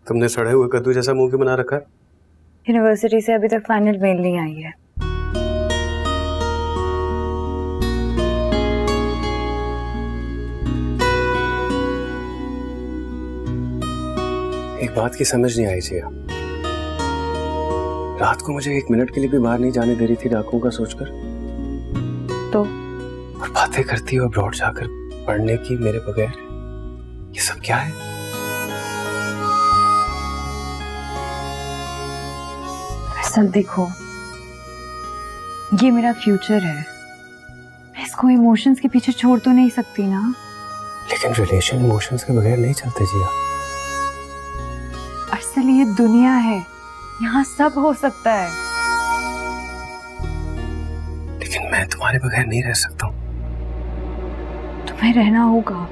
तुमने सड़े हुए कद्दू जैसा मुंह क्यों बना रखा है? यूनिवर्सिटी से अभी तक फाइनल मेल नहीं आई है। एक बात की समझ नहीं आई जिया, रात को मुझे 1 मिनट के लिए भी बाहर नहीं जाने दे रही थी डाकुओं का सोचकर। तो और बातें करती हो अब्रॉड जाकर पढ़ने की मेरे बगैर। ये सब क्या है? सब देखो, ये मेरा फ्यूचर है, मैं इसको इमोशंस के पीछे छोड़ तो नहीं सकती ना। लेकिन रिलेशन इमोशंस के बगैर नहीं चलते जिया। असल ये दुनिया है, यहाँ सब हो सकता है। लेकिन मैं तुम्हारे बगैर नहीं रह सकता हूँ। तुम्हें रहना होगा।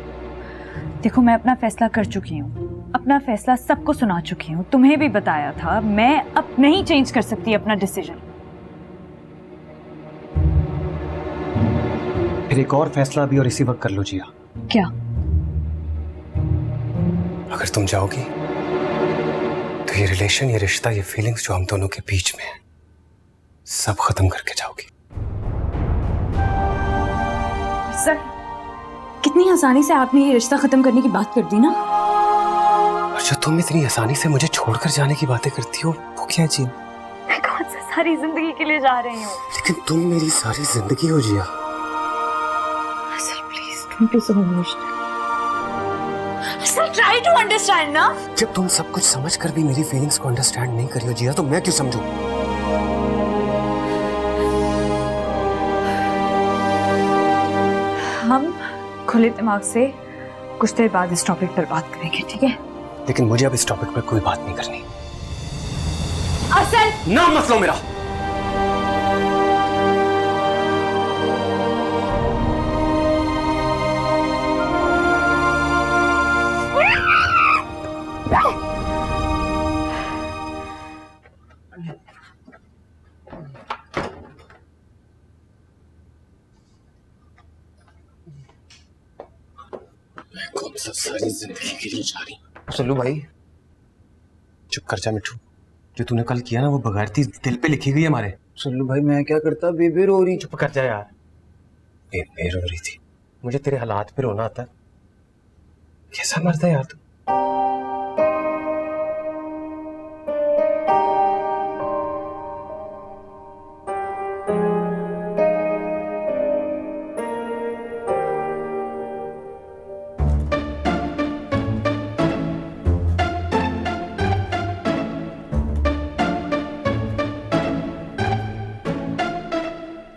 देखो, मैं अपना फैसला कर चुकी हूँ, अपना फैसला सबको सुना चुकी हूँ, तुम्हें भी बताया था। मैं अब नहीं चेंज कर सकती अपना डिसीजन। फिर एक और फैसला अभी और इसी वक्त कर लो जिया। क्या? अगर तुम जाओगी तो ये रिलेशन, ये रिश्ता, ये फीलिंग्स जो हम दोनों के बीच में है, सब खत्म करके जाओगी। सर, कितनी आसानी से आपने ये रिश्ता खत्म करने की बात कर दी ना। और जो तुम इतनी आसानी से मुझे छोड़कर जाने की बातें करती हो, वो क्या जी? मैं कौन सा सारी जिंदगी के लिए जा रही हूँ? लेकिन तुम मेरी सारी जिंदगी हो जिया। Sir please, don't be so emotional. Sir try to understand ना। जब तुम सब कुछ समझ कर भी मेरी फीलिंग्स को अंडरस्टैंड नहीं करी हो जिया, तो मैं क्यों समझूं? हम खुले दिमाग से कुछ देर बाद इस टॉपिक पर बात करेंगे, ठीक है? लेकिन मुझे अब इस टॉपिक पर कोई बात नहीं करनी। असल नाम मत लो मेरा। कौन सा सारी जिंदगी के लिए जा रही हूँ? चलो भाई चुप कर जा मिठू। जो तूने कल किया ना, वो बगैरती दिल पे लिखी गई है हमारे। सल्लू भाई मैं क्या करता, बेबे रो रही। चुप कर जा यार। बेबे रो रही थी? मुझे तेरे हालात पे रोना आता है। कैसा मरता है यार तू?